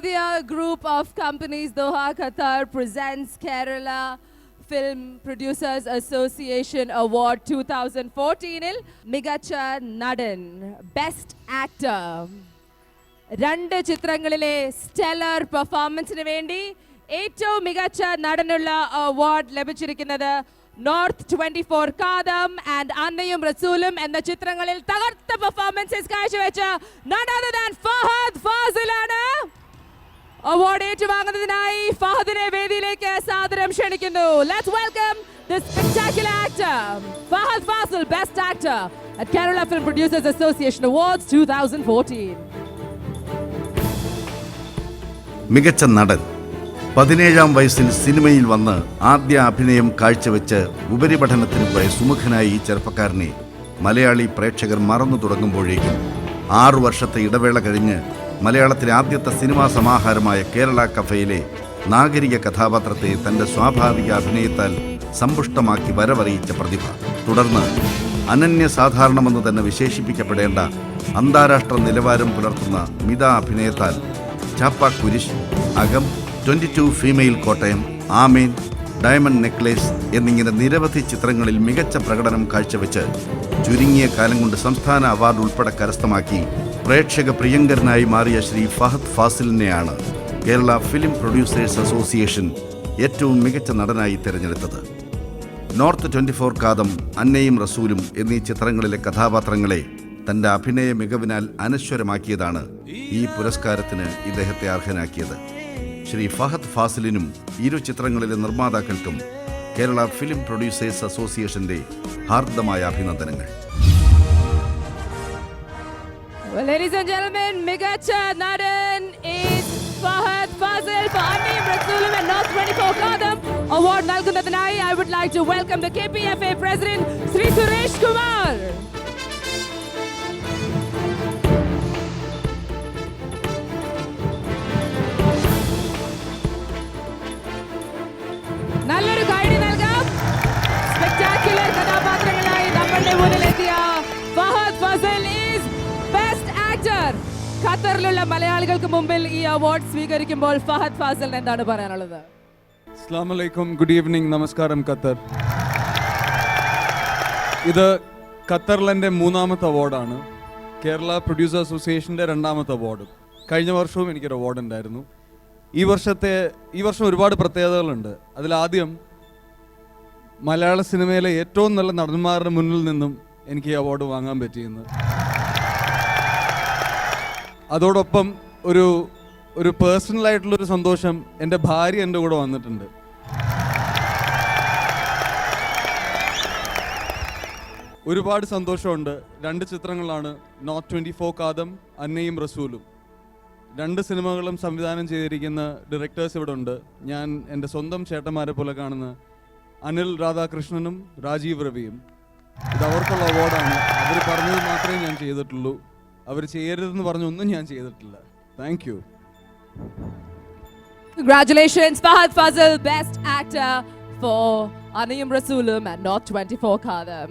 The group of companies, Doha, Qatar, presents Kerala Film Producers Association Award 2014-il Migacha Nadan, Best Actor. രണ്ട് ചിത്രങ്ങളിലെ Stellar പെർഫോമൻസിന് വേണ്ടി ഏറ്റവും മികച്ച നടനുള്ള അവാർഡ് ലഭിച്ചിരിക്കുന്നത് നോർത്ത് 24 കാദം ആൻഡ് അന്നയും റസൂലും എന്ന ചിത്രങ്ങളിൽ തകർത്ത പെർഫോമൻസസ് കാഴ്ചവെച്ച none other than ഫഹദ് ഫാസിലാണ്. അവാർഡ് ഏറ്റുവാങ്ങുന്നതിനായി ഫഹദിനെ വേദിയിലേക്ക് സാദരം ക്ഷണിക്കുന്നു. Let's welcome the spectacular actor Fahad Fasil, Best Actor at Kerala Film Producers Association Awards 2014. മികച്ച നടൻ 17-ാം വയസ്സിൽ സിനിമയിൽ വന്ന് ആദ്യ അഭിനയം കാഴ്ചവെച്ച് ഉപരിപഠനത്തിന് പോയ സുമുഖനായ ഈ ചെറുപ്പക്കാരനെ മലയാളി പ്രേക്ഷകർ മറന്നു തുടങ്ങുമ്പോഴേക്കും 6 വർഷത്തെ ഇടവേള കഴിഞ്ഞ് മലയാളത്തിലെ ആദ്യത്തെ സിനിമാ സമാഹാരമായ കേരള കഫയിലെ നാഗരിക കഥാപാത്രത്തെ തൻ്റെ സ്വാഭാവിക അഭിനയത്താൽ സമ്പുഷ്ടമാക്കി വരവറിയിച്ച പ്രതിഭ. തുടർന്ന് അനന്യസാധാരണമെന്ന് തന്നെ വിശേഷിപ്പിക്കപ്പെടേണ്ട അന്താരാഷ്ട്ര നിലവാരം പുലർത്തുന്ന മിത അഭിനയത്താൽ ചാപ്പ കുരിശ്, അകം, 22 ഫീമെയിൽ കോട്ടയം, ആമേൻ, ഡയമണ്ട് നെക്ലേസ് എന്നിങ്ങനെ നിരവധി ചിത്രങ്ങളിൽ മികച്ച പ്രകടനം കാഴ്ചവെച്ച് ചുരുങ്ങിയ കാലം കൊണ്ട് സംസ്ഥാന അവാർഡ് ഉൾപ്പെടെ കരസ്ഥമാക്കി പ്രേക്ഷക പ്രിയങ്കരനായി മാറിയ ശ്രീ ഫഹദ് ഫാസിലിനെയാണ് കേരള ഫിലിം പ്രൊഡ്യൂസേഴ്സ് അസോസിയേഷൻ ഏറ്റവും മികച്ച നടനായി തിരഞ്ഞെടുത്തത്. നോർത്ത് 24 കാദം, അന്നയും റസൂലും എന്നീ ചിത്രങ്ങളിലെ കഥാപാത്രങ്ങളെ തൻ്റെ അഭിനയ മികവിനാൽ അനശ്വരമാക്കിയതാണ് ഈ പുരസ്കാരത്തിന് ഇദ്ദേഹത്തെ അർഹനാക്കിയത്. ശ്രീ ഫഹദ് ഫാസിലിനും ഇരു ചിത്രങ്ങളിലെ നിർമ്മാതാക്കൾക്കും കേരള ഫിലിം പ്രൊഡ്യൂസേഴ്സ് അസോസിയേഷന്റെ ഹാർദമായ അഭിനന്ദനങ്ങൾ. Ladies and gentlemen, Migacha Nadan is Fahad Fasil for Annayum Rasoolum and North 24 Kadam Award നൽകുന്നതിനായി I would like to welcome the KPFA President Sri Suresh Kumar. നല്ലൊരു ഗൈഡ് നൽകാം. സ്പെക്ടാക്യുലർ കഥാപാത്രങ്ങളായി നമ്മുടെ മുന്നിലെത്തിയ Fahad Fasil is best actor. ഖത്തറിലുള്ള മലയാളികൾക്ക് മുമ്പിൽ ഈ അവാർഡ് സ്വീകരിക്കുമ്പോൾ ഫഹദ് ഫാസിലിന് എന്താണ് പറയാനുള്ളത്? അസ്സലാമു അലൈക്കും, ഗുഡ് ഈവനിങ്, നമസ്കാരം ഖത്തർ. ഇത് ഖത്തറിലെ 3ാമത്തെ അവാർഡാണ്. കേരള പ്രൊഡ്യൂസർ അസോസിയേഷൻ്റെ 2ാമത്തെ അവാർഡ്. കഴിഞ്ഞ വർഷവും എനിക്കൊരു അവാർഡ് ഉണ്ടായിരുന്നു. ഈ വർഷം ഒരുപാട് പ്രത്യേകതകളുണ്ട്. അതിലാദ്യം മലയാള സിനിമയിലെ ഏറ്റവും നല്ല നടന്മാരുടെ മുന്നിൽ നിന്നും എനിക്ക് ഈ അവാർഡ് വാങ്ങാൻ പറ്റിയെന്ന്. അതോടൊപ്പം ഒരു പേഴ്സണലായിട്ടുള്ളൊരു സന്തോഷം, എൻ്റെ ഭാര്യ എൻ്റെ കൂടെ വന്നിട്ടുണ്ട്. ഒരുപാട് സന്തോഷമുണ്ട്. 2 ചിത്രങ്ങളാണ്, നോർത്ത് 24 കാദം, അന്നയും റസൂലും. 2 സിനിമകളും സംവിധാനം ചെയ്തിരിക്കുന്ന ഡയറക്ടേഴ്സ് ഇവിടെ ഉണ്ട്. ഞാൻ എൻ്റെ സ്വന്തം ചേട്ടന്മാരെ പോലെ കാണുന്ന അനിൽ രാധാകൃഷ്ണനും രാജീവ് രവിയും. ഇത് അവർക്കുള്ള അവാർഡാണ്. അവർ പറഞ്ഞത് മാത്രമേ ഞാൻ ചെയ്തിട്ടുള്ളൂ. അവർ ചെയ്യരുതെന്ന് പറഞ്ഞൊന്നും ഞാൻ ചെയ്തിട്ടില്ല. Thank you. Congratulations, Fahad Fasil, Best Actor for Annayum Rasoolum and North 24 Kadam.